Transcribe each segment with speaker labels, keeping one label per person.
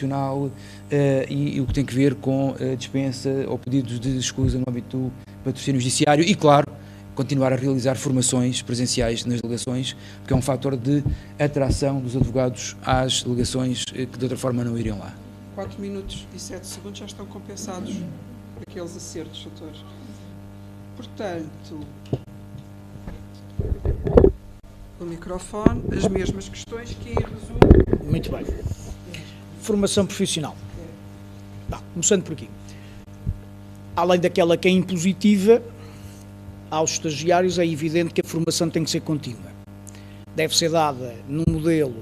Speaker 1: profissional e o que tem que ver com a dispensa ou pedidos de escusa no âmbito do patrocínio judiciário e, claro, continuar a realizar formações presenciais nas delegações, porque é um fator de atração dos advogados às delegações que de outra forma não iriam lá.
Speaker 2: 4 minutos e 7 segundos já estão compensados por aqueles acertos, doutores. Portanto, o microfone, as mesmas questões que em resumo...
Speaker 3: Muito bem. Formação profissional. Bom, começando por aqui. Além daquela que é impositiva, aos estagiários é evidente que a formação tem que ser contínua. Deve ser dada num modelo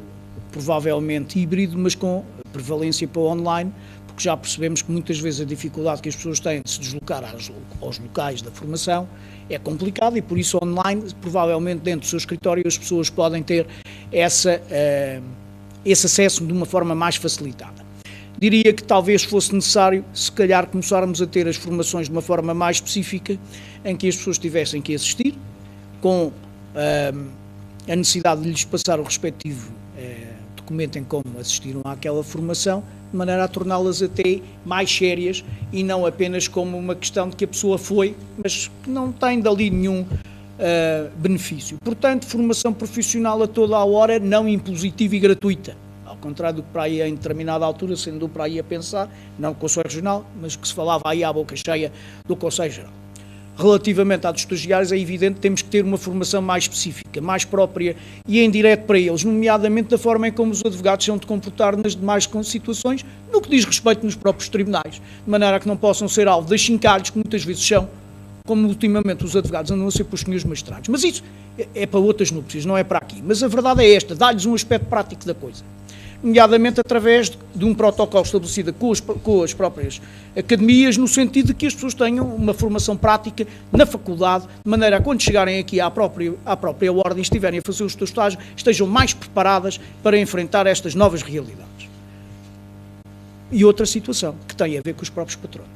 Speaker 3: provavelmente híbrido, mas com prevalência para o online, porque já percebemos que muitas vezes a dificuldade que as pessoas têm de se deslocar aos locais da formação é complicada e por isso online, provavelmente dentro do seu escritório, as pessoas podem ter esse acesso de uma forma mais facilitada. Diria que talvez fosse necessário, se calhar, começarmos a ter as formações de uma forma mais específica, em que as pessoas tivessem que assistir, com a necessidade de lhes passar o respectivo documento em como assistiram àquela formação, de maneira a torná-las até mais sérias e não apenas como uma questão de que a pessoa foi, mas que não tem dali nenhum benefício. Portanto, formação profissional a toda a hora, não impositiva e gratuita. Ao contrário do que para aí em determinada altura, sendo para aí a pensar, não do Conselho Regional, mas que se falava aí à boca cheia do Conselho Geral. Relativamente à dos estagiários, é evidente que temos que ter uma formação mais específica, mais própria e em direto para eles, nomeadamente da forma em como os advogados são de comportar nas demais situações, no que diz respeito nos próprios tribunais, de maneira a que não possam ser alvo das chincalhos que muitas vezes são, como ultimamente os advogados andam a ser pelos senhores magistrados. Mas isso é para outras núpcias, não é para aqui. Mas a verdade é esta, dá-lhes um aspecto prático da coisa. Nomeadamente através de um protocolo estabelecido com as próprias academias, no sentido de que as pessoas tenham uma formação prática na faculdade, de maneira a quando chegarem aqui à própria ordem, estiverem a fazer os seus estágios, estejam mais preparadas para enfrentar estas novas realidades. E outra situação, que tem a ver com os próprios patronos.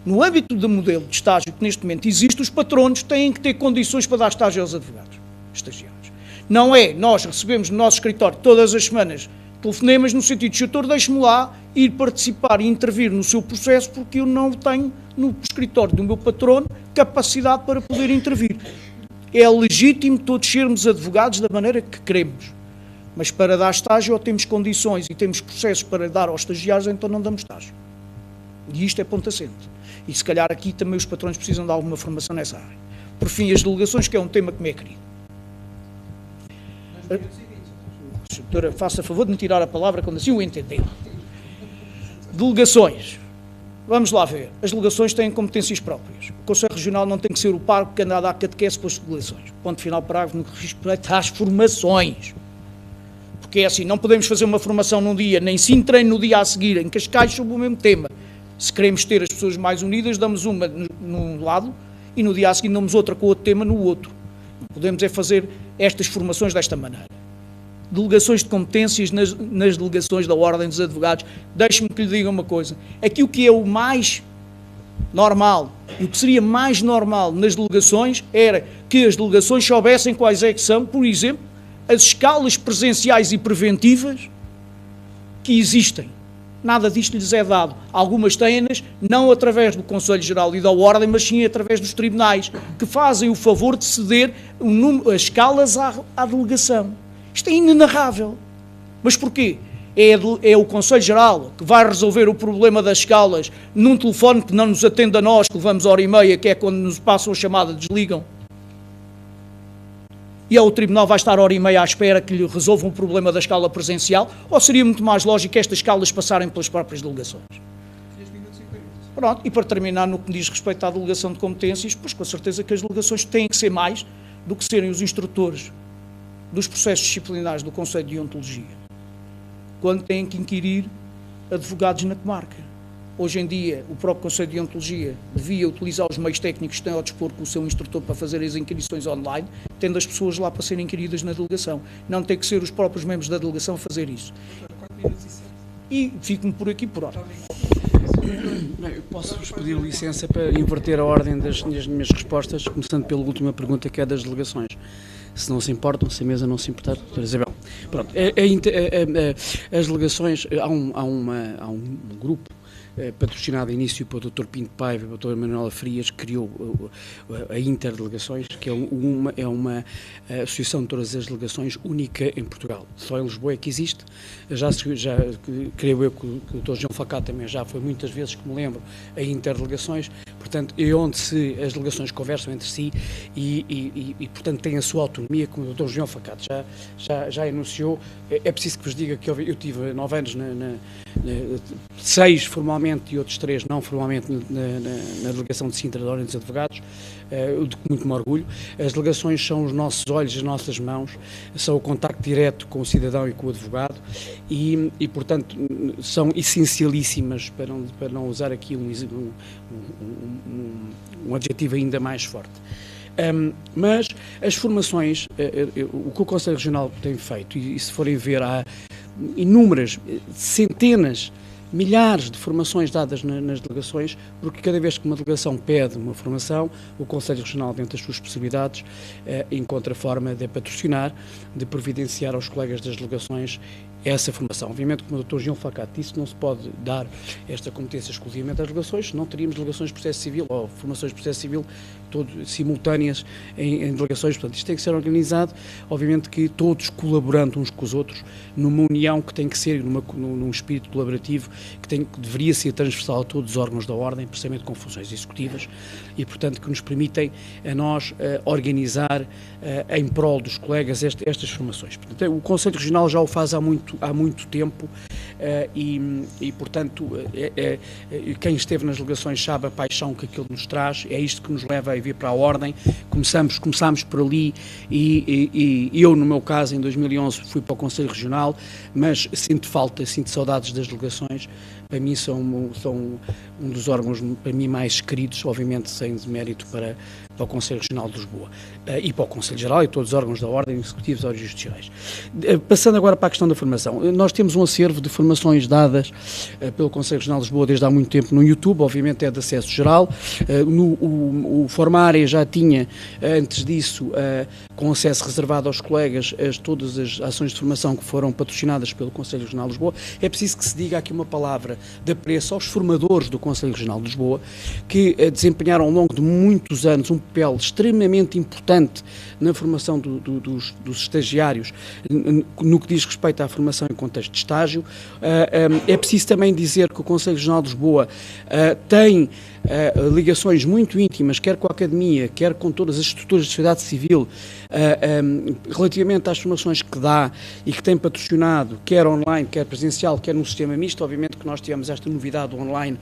Speaker 3: No âmbito do modelo de estágio que neste momento existe, os patronos têm que ter condições para dar estágio aos advogados, estagiários. Não é, nós recebemos no nosso escritório todas as semanas telefonemas no sentido de, doutor, deixe-me lá ir participar e intervir no seu processo porque eu não tenho no escritório do meu patrono capacidade para poder intervir. É legítimo todos sermos advogados da maneira que queremos, mas para dar estágio ou temos condições e temos processos para dar aos estagiários, então não damos estágio. E isto é ponto assente. E se calhar aqui também os patrões precisam de alguma formação nessa área. Por fim, as delegações, que é um tema que me é querido. Doutora, faça favor de me tirar a palavra quando assim o entender. Delegações. Vamos lá ver. As delegações têm competências próprias. O Conselho Regional não tem que ser o parque que anda a dar catequese para as delegações. Ponto final, parágrafo, no que respeita às formações. Porque é assim, não podemos fazer uma formação num dia, nem sim treino no dia a seguir, em Cascais sobre o mesmo tema. Se queremos ter as pessoas mais unidas, damos uma num lado e no dia a seguir damos outra com outro tema no outro. Não podemos é fazer estas formações desta maneira. Delegações de competências nas delegações da Ordem dos Advogados. Deixe-me que lhe diga uma coisa. Aqui o que é o mais normal e o que seria mais normal nas delegações era que as delegações soubessem quais é que são, por exemplo, as escalas presenciais e preventivas que existem. Nada disto lhes é dado. Algumas têm-nas não através do Conselho Geral e da Ordem, mas sim através dos tribunais, que fazem o favor de ceder as escalas à delegação. Isto é inenarrável. Mas porquê? É o Conselho Geral que vai resolver o problema das escalas num telefone que não nos atende a nós, que levamos hora e meia, que é quando nos passam a chamada, desligam. E o Tribunal vai estar hora e meia à espera que lhe resolvam o problema da escala presencial, ou seria muito mais lógico estas escalas passarem pelas próprias delegações?
Speaker 2: 3 minutos e 40.
Speaker 3: Pronto, e para terminar no que diz respeito à delegação de competências, pois com certeza que as delegações têm que ser mais do que serem os instrutores dos processos disciplinares do Conselho de Deontologia, quando têm que inquirir advogados na comarca. Hoje em dia, o próprio Conselho de Deontologia devia utilizar os meios técnicos que tem ao dispor com o seu instrutor para fazer as inquirições online, tendo as pessoas lá para serem inquiridas na delegação. Não tem que ser os próprios membros da delegação a fazer isso.
Speaker 2: 4 minutos e 7.
Speaker 3: E fico-me por aqui por hora.
Speaker 4: Bem, eu posso-vos pedir licença para inverter a ordem das minhas respostas, começando pela última pergunta, que é das delegações. Se não se importam, se a mesa não se importar, doutora Isabel. Pronto, as delegações, há um grupo patrocinado a início pelo Dr. Pinto Paiva e pelo Dr. Manuela Frias, que criou a Interdelegações, que é uma associação de todas as delegações única em Portugal. Só em Lisboa é que existe. Já creio eu que o Dr. João Facá também já foi muitas vezes, que me lembro, a Interdelegações, portanto, é onde as delegações conversam entre si e portanto, têm a sua autonomia, como o Dr. João Facá já enunciou. É preciso que vos diga que eu tive 9 anos 6 formalmente e outros 3 não formalmente na delegação de Sintra da Ordem dos Advogados, de muito me orgulho. As delegações são os nossos olhos, as nossas mãos, são o contacto direto com o cidadão e com o advogado e portanto, são essencialíssimas, para não usar aqui um adjetivo ainda mais forte. Mas as formações, o que o Conselho Regional tem feito, e se forem ver, há inúmeras, centenas, milhares de formações dadas nas delegações, porque cada vez que uma delegação pede uma formação, o Conselho Regional, dentro das suas possibilidades, encontra forma de patrocinar, de providenciar aos colegas das delegações essa formação. Obviamente, como o Dr. João Facá disse, não se pode dar esta competência exclusivamente às delegações, não teríamos delegações de processo civil ou formações de processo civil simultâneas em delegações. Portanto, isto tem que ser organizado, obviamente que todos colaborando uns com os outros, numa união que tem que ser, num espírito colaborativo, que deveria ser transversal a todos os órgãos da Ordem, precisamente com funções executivas, e, portanto, que nos permitem a nós organizar em prol dos colegas estas formações. Portanto, o Conselho Regional já o faz há muito tempo e portanto, quem esteve nas delegações sabe a paixão que aquilo nos traz, é isto que nos leva a vir para a Ordem. Começámos por ali e eu, no meu caso, em 2011, fui para o Conselho Regional, mas sinto saudades das delegações. Para mim são um dos órgãos, para mim, mais queridos, obviamente sem demérito para o Conselho Regional de Lisboa e para o Conselho Geral e todos os órgãos da Ordem, executivos ou judiciais. Passando agora para a questão da formação, nós temos um acervo de formações dadas pelo Conselho Regional de Lisboa desde há muito tempo no YouTube, obviamente é de acesso geral. O Formária já tinha, antes disso, com acesso reservado aos colegas, todas as ações de formação que foram patrocinadas pelo Conselho Regional de Lisboa. É preciso que se diga aqui uma palavra de apreço aos formadores do Conselho Regional de Lisboa, que desempenharam ao longo de muitos anos um papel extremamente importante na formação dos estagiários, no que diz respeito à formação em contexto de estágio. É preciso também dizer que o Conselho Regional de Lisboa tem ligações muito íntimas, quer com a Academia, quer com todas as estruturas de sociedade civil, relativamente às formações que dá e que tem patrocinado, quer online, quer presencial, quer no sistema misto. Obviamente que nós tivemos esta novidade online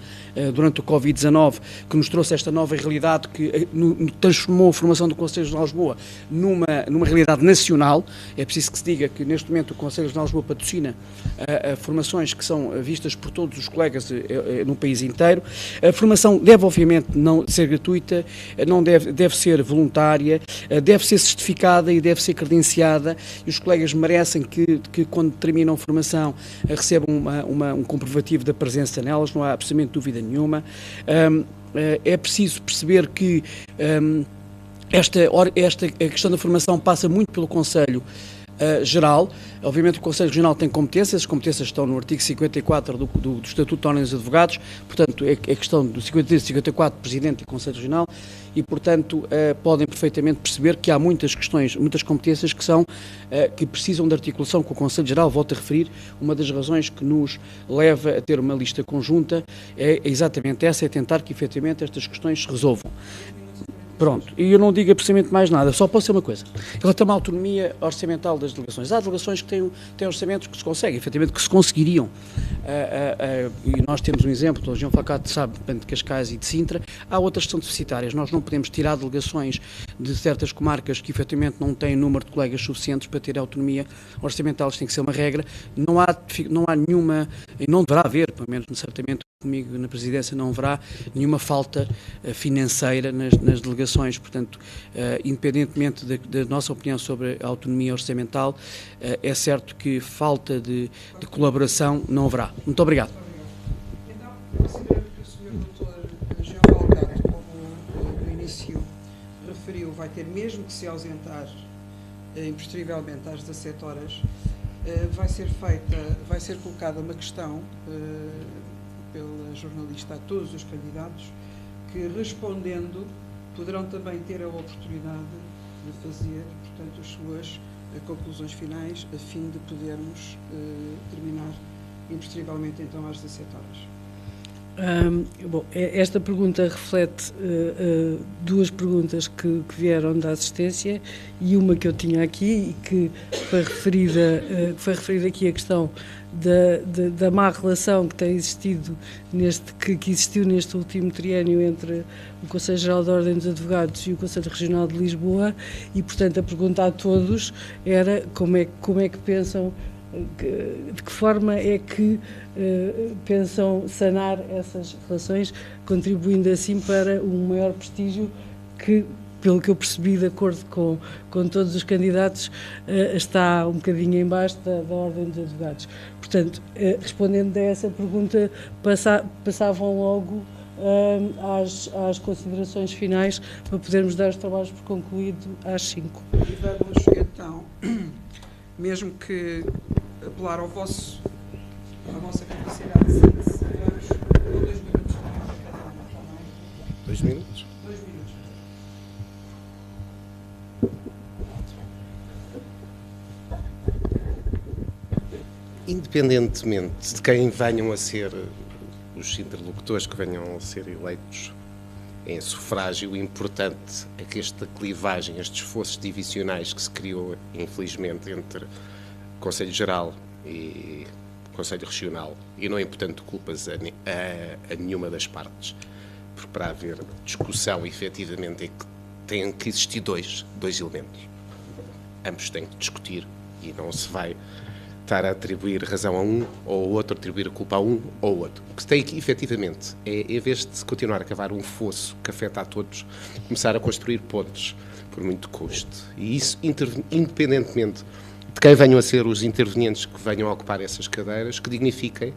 Speaker 4: durante o Covid-19, que nos trouxe esta nova realidade, que transformou a formação do Conselho Regional de Lisboa numa realidade nacional. É preciso que se diga que neste momento o Conselho Regional de Lisboa patrocina formações que são vistas por todos os colegas no país inteiro. A formação deve obviamente não ser gratuita, deve ser voluntária, deve ser certificada e deve ser credenciada, e os colegas merecem que quando terminam a formação recebam um comprovativo da presença nelas, não há absolutamente dúvida nenhuma. É preciso perceber que esta questão da formação passa muito pelo Conselho Geral. Obviamente o Conselho Regional tem competências, as competências estão no artigo 54 do Estatuto da Ordem dos Advogados, portanto é questão do 53 e 54, Presidente e Conselho Regional, e portanto podem perfeitamente perceber que há muitas questões, muitas competências que precisam de articulação com o Conselho Geral. Volto a referir, uma das razões que nos leva a ter uma lista conjunta é exatamente essa, é tentar que efetivamente estas questões se resolvam. Pronto, e eu não digo absolutamente mais nada, só posso dizer uma coisa. Ela tem uma autonomia orçamental das delegações. Há delegações que têm orçamentos que se conseguem, efetivamente, que se conseguiriam. E nós temos um exemplo, o João Facá sabe, de Cascais e de Sintra. Há outras que são deficitárias. Nós não podemos tirar delegações de certas comarcas que efetivamente não têm número de colegas suficientes para ter autonomia orçamental. Isto tem que ser uma regra. Não há nenhuma, e não deverá haver, pelo menos certamente comigo na presidência, não haverá nenhuma falta financeira nas delegações. Portanto, independentemente da nossa opinião sobre a autonomia orçamental, é certo que falta de colaboração não haverá. Muito obrigado.
Speaker 2: Então, considerando que o Sr. Dr. João Valcado, como no início referiu, vai ter mesmo que se ausentar impostergavelmente às 17 horas, vai ser colocada uma questão pela jornalista a todos os candidatos que, respondendo, poderão também ter a oportunidade de fazer, portanto, as suas conclusões finais, a fim de podermos terminar impossivelmente então às 17 horas.
Speaker 5: Bom, esta pergunta reflete duas perguntas que vieram da assistência e uma que eu tinha aqui e que foi referida aqui a questão da má relação que tem existido que existiu neste último triênio entre o Conselho Geral da Ordem dos Advogados e o Conselho Regional de Lisboa e, portanto, a pergunta a todos era como é que pensam, de que forma é que pensam sanar essas relações, contribuindo assim para um maior prestígio que, pelo que eu percebi, de acordo com todos os candidatos, está um bocadinho em baixo da Ordem dos Advogados. Portanto, respondendo a essa pergunta, passavam logo às considerações finais para podermos dar os trabalhos por concluído às 5.
Speaker 2: E vamos, então, mesmo que apelar à vossa capacidade de síntese, vamos com 2 minutos para cada uma, está bem?
Speaker 6: 2 minutos?
Speaker 2: 2 minutos.
Speaker 6: Independentemente de quem venham a ser os interlocutores que venham a ser eleitos em sufrágio, o importante é que esta clivagem, estes fossos divisionais que se criou, infelizmente, entre Conselho Geral e Conselho Regional, e não é, portanto, culpas a nenhuma das partes, porque para haver discussão, efetivamente, é que têm que existir dois elementos. Ambos têm que discutir e não se vai estar a atribuir razão a um ou ao outro, atribuir a culpa a um ou ao outro. O que se tem aqui, efetivamente, é, em vez de se continuar a cavar um fosso que afeta a todos, começar a construir pontes, por muito custo. E isso, independentemente de quem venham a ser os intervenientes que venham a ocupar essas cadeiras, que dignifiquem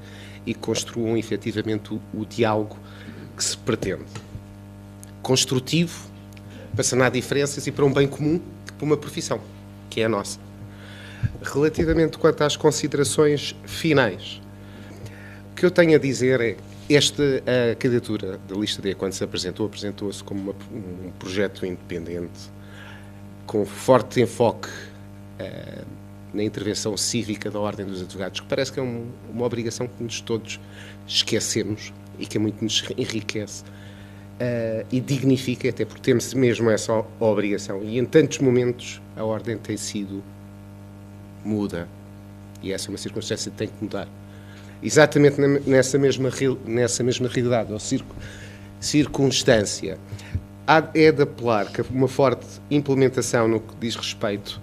Speaker 6: e construam efetivamente o diálogo que se pretende. Construtivo, para sanar diferenças e para um bem comum, para uma profissão, que é a nossa. Relativamente quanto às considerações finais, o que eu tenho a dizer é a candidatura da lista D, quando se apresentou-se como um projeto independente, com forte enfoque na intervenção cívica da Ordem dos Advogados, que parece que é uma obrigação que nos todos esquecemos e que muito nos enriquece e dignifica, até porque temos mesmo essa obrigação. E em tantos momentos a Ordem tem sido muda, e essa é uma circunstância que tem que mudar. Exatamente nessa mesma realidade, ou circunstância, é de apelar que uma forte implementação no que diz respeito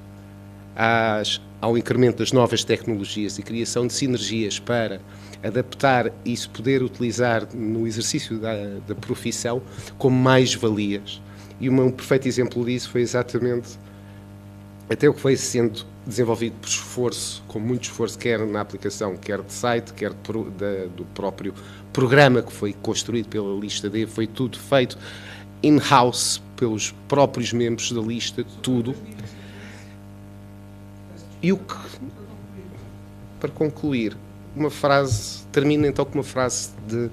Speaker 6: ao incremento das novas tecnologias e criação de sinergias para adaptar e se poder utilizar no exercício da profissão como mais-valias. E um perfeito exemplo disso foi exatamente até o que foi sendo desenvolvido por esforço, com muito esforço, quer na aplicação, quer de site, quer do próprio programa que foi construído pela lista D, foi tudo feito in-house pelos próprios membros da lista, tudo. E para concluir, termino então com uma frase de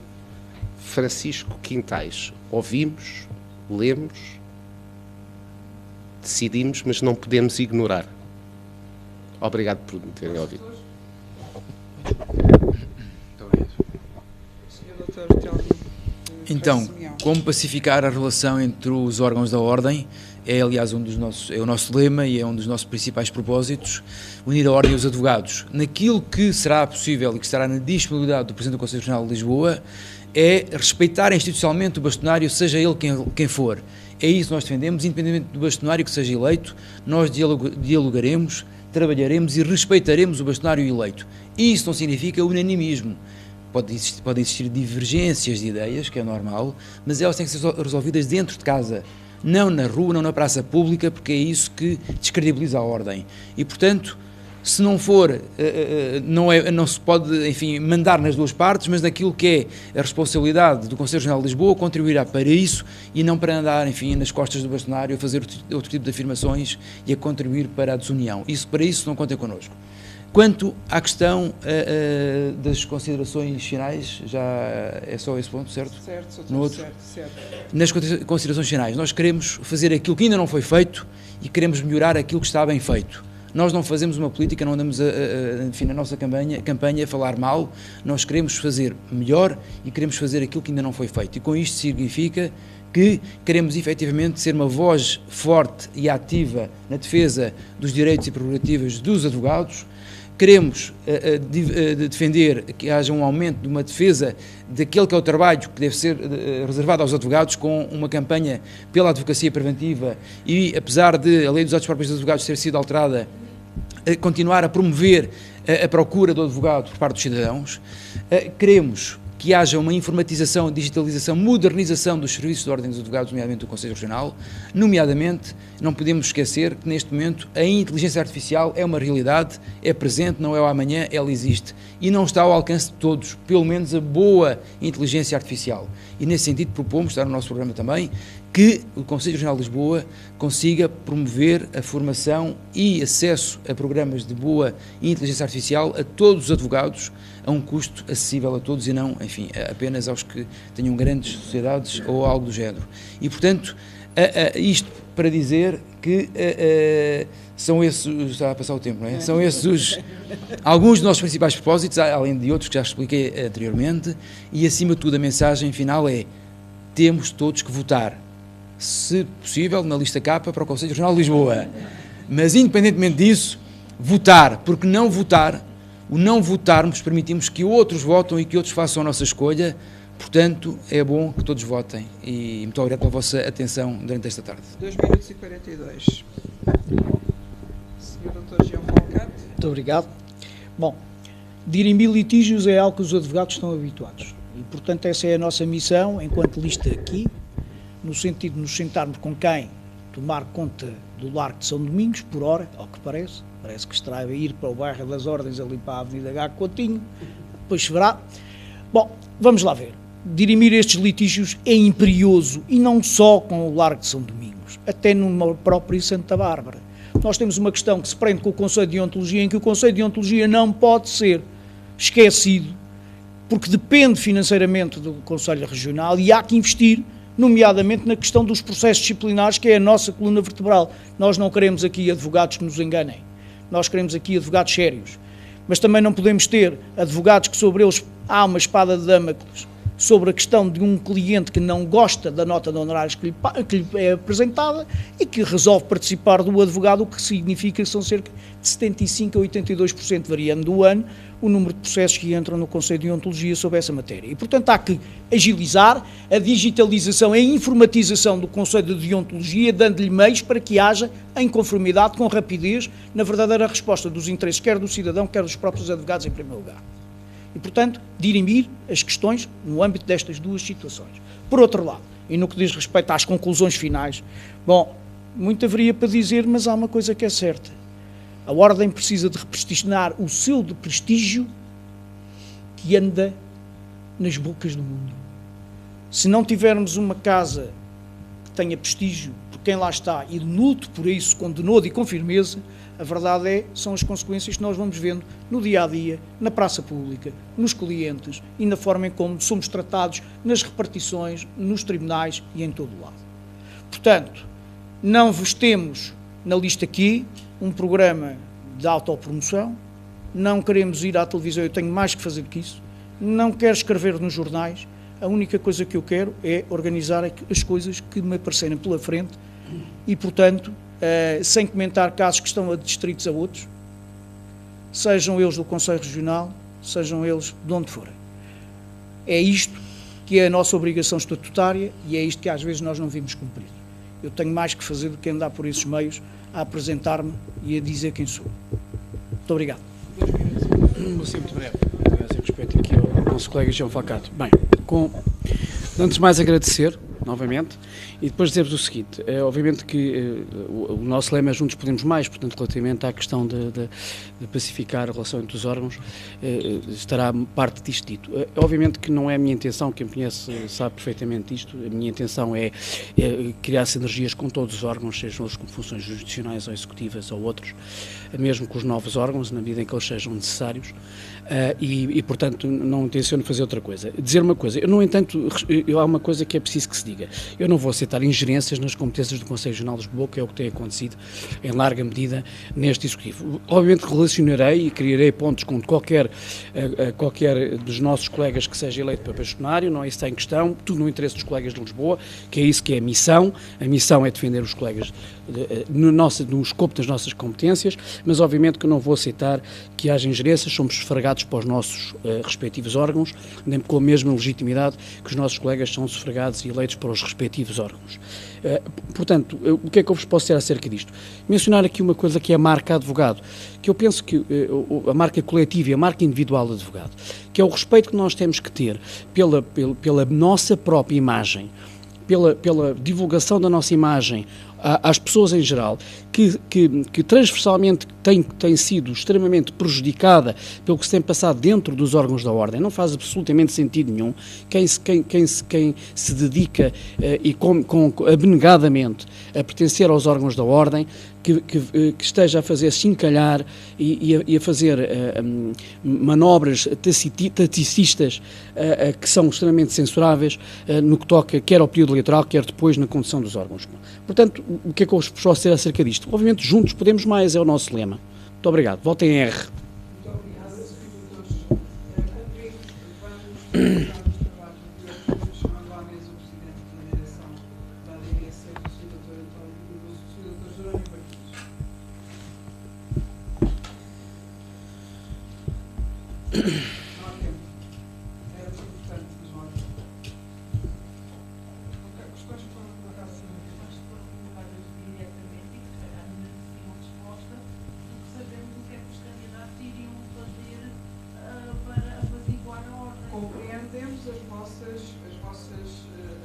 Speaker 6: Francisco Quintais: ouvimos, lemos, decidimos, mas não podemos ignorar. Obrigado por me terem ouvido.
Speaker 1: Então, como pacificar a relação entre os órgãos da Ordem é, aliás, o nosso lema e é um dos nossos principais propósitos, unir a Ordem e os advogados. Naquilo que será possível e que estará na disponibilidade do Presidente do Conselho Regional de Lisboa, é respeitar institucionalmente o bastonário, seja ele quem for. É isso que nós defendemos, independentemente do bastonário que seja eleito, nós dialogaremos, trabalharemos e respeitaremos o bastonário eleito. Isso não significa unanimismo. Podem existir divergências de ideias, que é normal, mas elas têm que ser resolvidas dentro de casa, não na rua, não na praça pública, porque é isso que descredibiliza a Ordem. E, portanto, se não for, não se pode, enfim, mandar nas duas partes, mas naquilo que é a responsabilidade do Conselho Regional de Lisboa, contribuirá para isso e não para andar, enfim, nas costas do bastonário a fazer outro tipo de afirmações e a contribuir para a desunião. Para isso não contem connosco. Quanto à questão das considerações finais, já é só esse ponto, certo?
Speaker 2: Certo,
Speaker 1: No outro?
Speaker 2: certo.
Speaker 1: Nas considerações finais, nós queremos fazer aquilo que ainda não foi feito e queremos melhorar aquilo que está bem feito. Nós não fazemos uma política, não andamos, enfim, na nossa campanha a falar mal, nós queremos fazer melhor e queremos fazer aquilo que ainda não foi feito. E com isto significa que queremos efetivamente ser uma voz forte e ativa na defesa dos direitos e prerrogativas dos advogados. Queremos defender que haja um aumento de uma defesa daquele que é o trabalho que deve ser reservado aos advogados, com uma campanha pela advocacia preventiva e, apesar de a lei dos atos próprios dos advogados ter sido alterada, continuar a promover a procura do advogado por parte dos cidadãos. Queremos que haja uma informatização, digitalização, modernização dos serviços de ordem dos advogados, nomeadamente do Conselho Regional. Nomeadamente, não podemos esquecer que neste momento a inteligência artificial é uma realidade, é presente, não é o amanhã, ela existe. E não está ao alcance de todos, pelo menos a boa inteligência artificial. E nesse sentido propomos, está no nosso programa também, que o Conselho Regional de Lisboa consiga promover a formação e acesso a programas de boa inteligência artificial a todos os advogados, a um custo acessível a todos e não, enfim, apenas aos que tenham grandes sociedades ou algo do género. E, portanto, isto para dizer que são esses, está a passar o tempo, não é? São esses alguns dos nossos principais propósitos, além de outros que já expliquei anteriormente, e acima de tudo a mensagem final é: temos todos que votar, se possível, na lista K para o Conselho Regional de Lisboa. Mas, independentemente disso, votar, porque não votar, o não votarmos, permitimos que outros votem e que outros façam a nossa escolha. Portanto, é bom que todos votem. E muito obrigado pela vossa atenção durante esta tarde.
Speaker 2: 2 minutos e 42. Sr. Dr. Jean Falcate.
Speaker 3: Muito obrigado. Bom, dirimir litígios é algo que os advogados estão habituados. E, portanto, essa é a nossa missão, enquanto lista aqui, no sentido de nos sentarmos com quem tomar conta do Largo de São Domingos, por hora, ao que parece. Parece que estará a ir para o bairro das Ordens, ali para a Avenida H. Coutinho. Depois se verá. Bom, vamos lá ver. Dirimir estes litígios é imperioso, e não só com o Largo de São Domingos, até numa própria Santa Bárbara. Nós temos uma questão que se prende com o Conselho de Deontologia, em que o Conselho de Deontologia não pode ser esquecido, porque depende financeiramente do Conselho Regional e há que investir, nomeadamente na questão dos processos disciplinares, que é a nossa coluna vertebral. Nós não queremos aqui advogados que nos enganem, nós queremos aqui advogados sérios, mas também não podemos ter advogados que sobre eles há uma espada de Damocles, sobre a questão de um cliente que não gosta da nota de honorários que lhe é apresentada e que resolve participar do advogado, o que significa que são cerca de 75% a 82%, variando do ano, o número de processos que entram no Conselho de Deontologia sobre essa matéria. E, portanto, há que agilizar a digitalização e a informatização do Conselho de Deontologia, dando-lhe meios para que haja, em conformidade, com rapidez, na verdadeira resposta dos interesses, quer do cidadão, quer dos próprios advogados, em primeiro lugar. E, portanto, dirimir as questões no âmbito destas duas situações. Por outro lado, e no que diz respeito às conclusões finais, bom, muito haveria para dizer, mas há uma coisa que é certa. A Ordem precisa de represtigiar o seu de prestígio que anda nas bocas do mundo. Se não tivermos uma casa que tenha prestígio por quem lá está e luto por isso com denodo e com firmeza, a verdade são as consequências que nós vamos vendo no dia-a-dia, na praça pública, nos clientes e na forma em como somos tratados nas repartições, nos tribunais e em todo o lado. Portanto, não vos temos na lista aqui um programa de autopromoção, não queremos ir à televisão, eu tenho mais que fazer do que isso, não quero escrever nos jornais, a única coisa que eu quero é organizar as coisas que me aparecerem pela frente e, portanto, sem comentar casos que estão adstritos a outros, sejam eles do Conselho Regional, sejam eles de onde forem. É isto que é a nossa obrigação estatutária e é isto que às vezes nós não vimos cumprir. Eu tenho mais que fazer do que andar por esses meios a apresentar-me e a dizer quem sou. Muito obrigado.
Speaker 4: Vou ser muito breve, em respeito aqui ao nosso colega Jean Falcate. Bem, antes de mais agradecer novamente, e depois dizer-vos o seguinte, obviamente que o nosso lema é Juntos Podemos Mais, portanto, relativamente à questão de pacificar a relação entre os órgãos, estará parte disto dito. Obviamente que não é a minha intenção, quem me conhece sabe perfeitamente isto, a minha intenção é criar sinergias com todos os órgãos, sejam eles com funções jurisdicionais ou executivas ou outros, mesmo com os novos órgãos, na medida em que eles sejam necessários, e portanto, não intenciono fazer outra coisa. Dizer uma coisa, no entanto, há uma coisa que é preciso que se diga. Eu não vou aceitar ingerências nas competências do Conselho Regional de Lisboa, que é o que tem acontecido em larga medida neste Executivo. Obviamente relacionarei e criarei pontos com qualquer dos nossos colegas que seja eleito para bastonário, não é isso que está em questão, tudo no interesse dos colegas de Lisboa, que é isso que é a missão é defender os colegas no escopo das nossas competências, mas obviamente que eu não vou aceitar que haja ingerências, somos sufragados para os nossos respectivos órgãos, nem com a mesma legitimidade que os nossos colegas são sufragados e eleitos para os respectivos órgãos. Portanto, o que é que eu vos posso dizer acerca disto? Mencionar aqui uma coisa que é a marca advogado, que eu penso que a marca coletiva e a marca individual de advogado, que é o respeito que nós temos que ter pela nossa própria imagem, pela divulgação da nossa imagem às pessoas em geral, que transversalmente tem sido extremamente prejudicada pelo que se tem passado dentro dos órgãos da Ordem. Não faz absolutamente sentido nenhum quem se dedica abnegadamente a pertencer aos órgãos da Ordem, que esteja a fazer chincalhar e a fazer manobras taticistas que são extremamente censuráveis no que toca quer ao período eleitoral, quer depois na condução dos órgãos. Portanto, o que é que eu vos posso dizer acerca disto? Obviamente, juntos podemos mais, é o nosso lema. Muito obrigado. Votem em R.
Speaker 2: Muito obrigada, Sr. Doutor. Vamos chamando à mesa o Presidente da Direção da ADS, o Sr. Dr. António e o Sr. Dr. Jerónimo Martins. Não há tempo. Era importante, mas não há tempo. Ok, questões que foram colocadas aqui.
Speaker 7: Diretamente e que se calhar ainda tinham resposta, porque sabemos o que é que os candidatos iriam fazer para apaziguar a ordem.
Speaker 2: Compreendemos a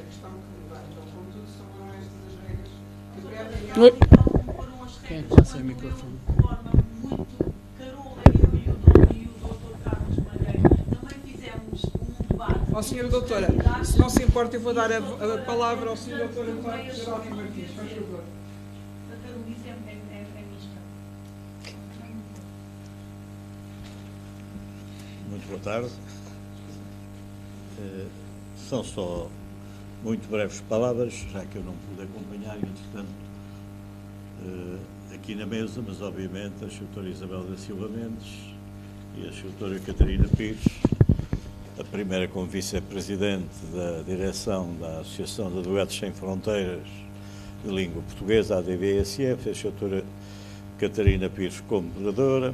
Speaker 2: questão que levantam, contudo, são estas as regras que devem.
Speaker 7: Tal como foram as
Speaker 4: Quem
Speaker 7: regras
Speaker 4: passa o
Speaker 7: quando
Speaker 4: microfone?
Speaker 7: eu, de forma muito carola, eu e o Dr. Carlos Malheiro também fizemos um debate.
Speaker 2: Ó, Sra. Doutora, se não se importa, eu vou dar a palavra ao Sr. Dr. António Jerónimo Martins. Faz favor.
Speaker 7: A carolice é mista.
Speaker 8: Muito boa tarde. São só muito breves palavras, já que eu não pude acompanhar, entretanto, aqui na mesa, mas obviamente a Sra. Isabel da Silva Mendes e a Sra. Catarina Pires, a primeira como vice-presidente da direção da Associação de Advogados Sem Fronteiras de Língua Portuguesa, a ADVSF, a Sra. Catarina Pires como moderadora,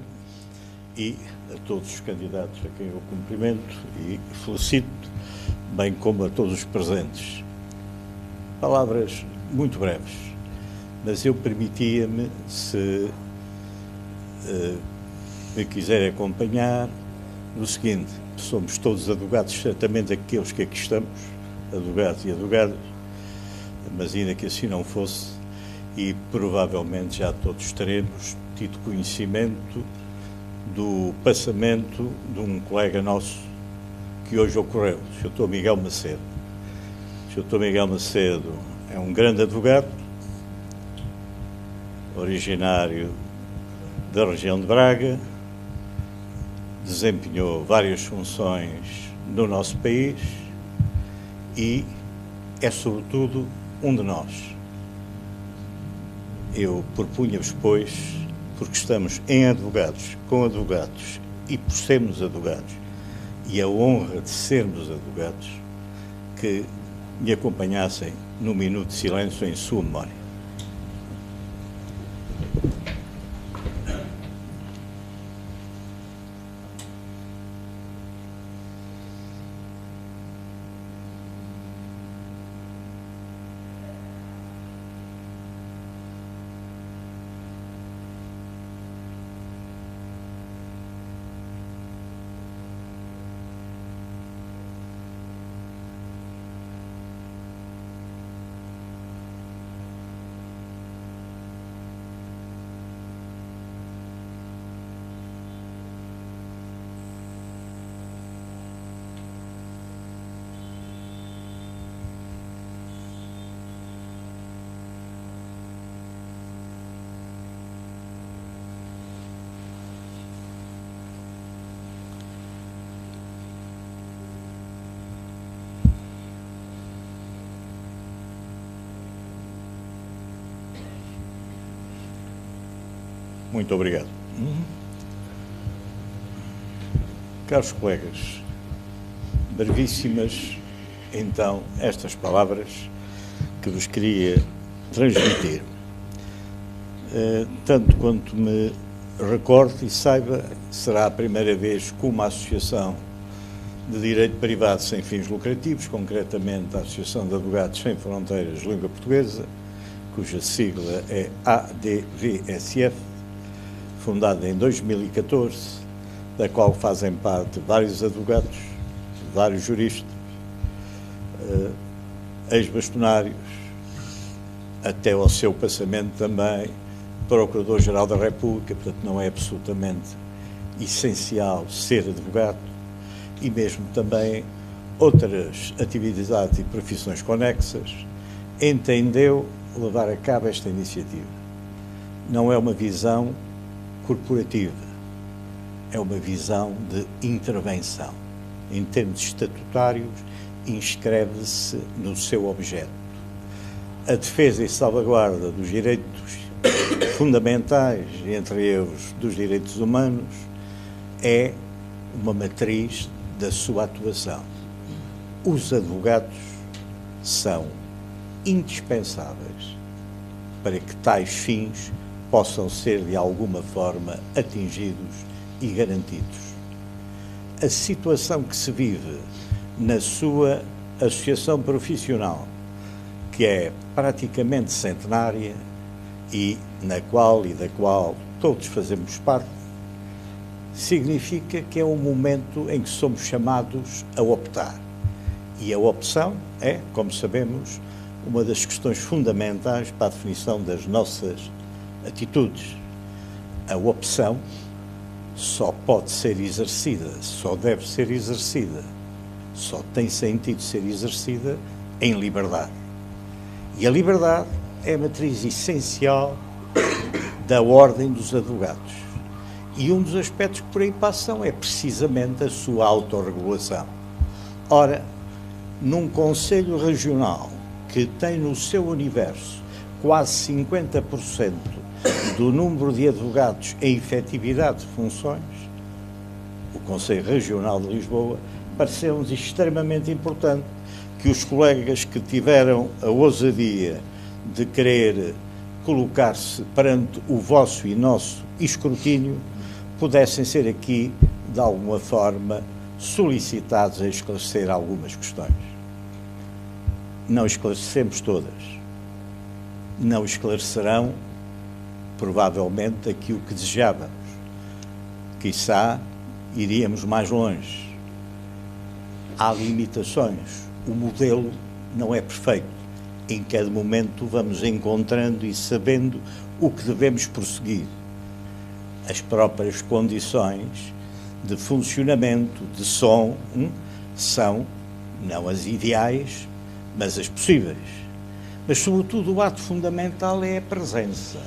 Speaker 8: e a todos os candidatos a quem eu cumprimento e felicito, bem como a todos os presentes. Palavras muito breves, mas eu permitia-me, se me quiser acompanhar, no seguinte: somos todos advogados, certamente aqueles que aqui estamos, advogados e advogadas, mas ainda que assim não fosse, e provavelmente já todos teremos tido conhecimento do passamento de um colega nosso que hoje ocorreu, o Sr. Miguel Macedo. O Sr. Miguel Macedo é um grande advogado, originário da região de Braga, desempenhou várias funções no nosso país e é, sobretudo, um de nós. Eu propunha-vos, pois, porque estamos em advogados, com advogados e por sermos advogados, e a honra de sermos advogados, que me acompanhassem num minuto de silêncio em sua memória. Muito obrigado. Caros colegas, brevíssimas, então, estas palavras que vos queria transmitir. Tanto quanto me recordo e saiba, será a primeira vez que uma associação de direito privado sem fins lucrativos, concretamente a Associação de Advogados Sem Fronteiras de Língua Portuguesa, cuja sigla é ADVSF, fundada em 2014, da qual fazem parte vários advogados, vários juristas, ex-bastonários, até ao seu passamento também, Procurador-Geral da República, portanto não é absolutamente essencial ser advogado, e mesmo também outras atividades e profissões conexas, entendeu levar a cabo esta iniciativa. Não é uma visão corporativa, é uma visão de intervenção. Em termos estatutários, inscreve-se no seu objeto. A defesa e salvaguarda dos direitos fundamentais, entre eles dos direitos humanos, é uma matriz da sua atuação. Os advogados são indispensáveis para que tais fins possam ser de alguma forma atingidos e garantidos. A situação que se vive na sua associação profissional, que é praticamente centenária e da qual todos fazemos parte, significa que é um momento em que somos chamados a optar. E a opção é, como sabemos, uma das questões fundamentais para a definição das nossas atitudes. A opção só pode ser exercida, só deve ser exercida, só tem sentido ser exercida em liberdade. E a liberdade é a matriz essencial da ordem dos advogados. E um dos aspectos que por aí passam é precisamente a sua autorregulação. Ora, num Conselho Regional que tem no seu universo quase 50% do número de advogados em efetividade de funções, o Conselho Regional de Lisboa, pareceu-nos extremamente importante que os colegas que tiveram a ousadia de querer colocar-se perante o vosso e nosso escrutínio pudessem ser aqui, de alguma forma, solicitados a esclarecer algumas questões. Não esclarecemos todas. Não esclarecerão, provavelmente, aquilo que desejávamos. Quiçá, iríamos mais longe. Há limitações. O modelo não é perfeito. Em cada momento vamos encontrando e sabendo o que devemos prosseguir. As próprias condições de funcionamento, de som, são não as ideais, mas as possíveis. Mas, sobretudo, o ato fundamental é a presença,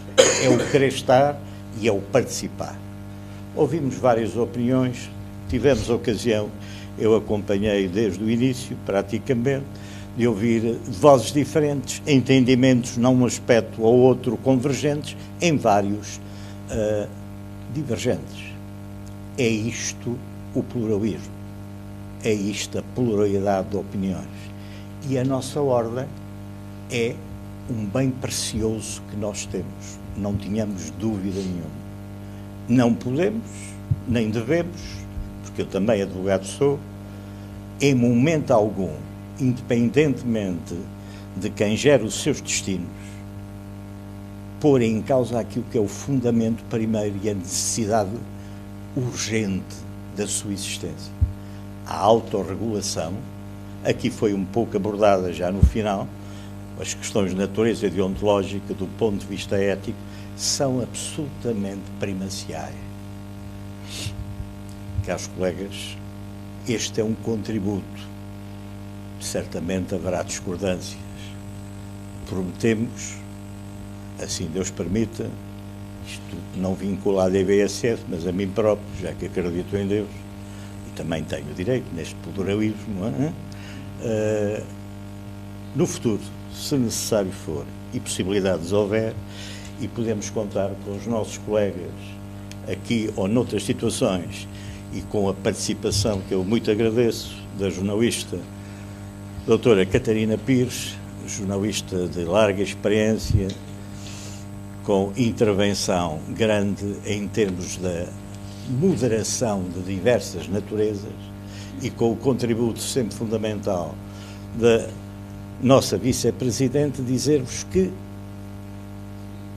Speaker 8: é o querer estar e é o participar. Ouvimos várias opiniões, tivemos a ocasião, eu acompanhei desde o início, praticamente, de ouvir vozes diferentes, entendimentos num aspecto ou outro convergentes, em vários divergentes. É isto o pluralismo, é isto a pluralidade de opiniões. E a nossa ordem é um bem precioso que nós temos, não tínhamos dúvida nenhuma. Não podemos, nem devemos, porque eu também advogado sou, em momento algum, independentemente de quem gera os seus destinos, pôr em causa aquilo que é o fundamento primeiro e a necessidade urgente da sua existência. A autorregulação, aqui foi um pouco abordada já no final, as questões de natureza deontológica do ponto de vista ético são absolutamente primaciais. Caros colegas, este é um contributo. Certamente haverá discordâncias. Prometemos, assim Deus permita, isto não vincula à DVSF, mas a mim próprio, já que acredito em Deus, e também tenho direito neste pluralismo, não é? No futuro, se necessário for e possibilidades houver, e podemos contar com os nossos colegas aqui ou noutras situações e com a participação, que eu muito agradeço, da jornalista doutora Catarina Pires, jornalista de larga experiência, com intervenção grande em termos da moderação de diversas naturezas e com o contributo sempre fundamental da nossa vice-presidente, dizer-vos que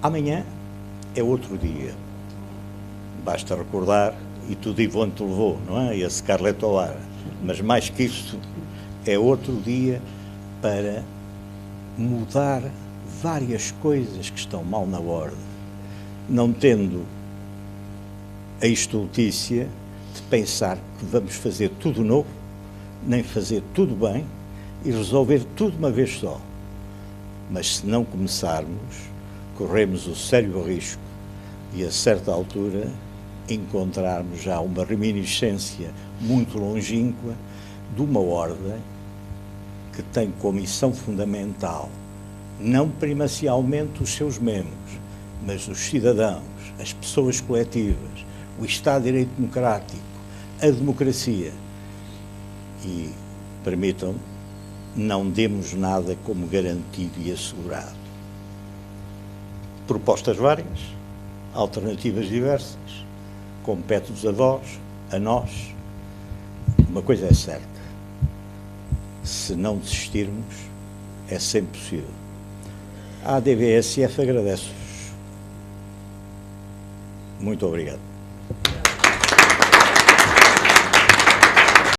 Speaker 8: amanhã é outro dia. Basta recordar, e tudo Ivone te levou, não é? E a Scarlett O'Hara. Mas mais que isso, é outro dia para mudar várias coisas que estão mal na ordem, não tendo a estultícia de pensar que vamos fazer tudo novo, nem fazer tudo bem e resolver tudo de uma vez só. Mas se não começarmos, corremos o sério risco de, a certa altura, encontrarmos já uma reminiscência muito longínqua de uma ordem que tem como missão fundamental não primacialmente os seus membros, mas os cidadãos, as pessoas coletivas, o Estado de Direito Democrático, a democracia. E, permitam-me, não demos nada como garantido e assegurado. Propostas várias, alternativas diversas, compete-vos a vós, a nós. Uma coisa é certa, se não desistirmos, é sempre possível. A ADVSF agradece-vos. Muito obrigado.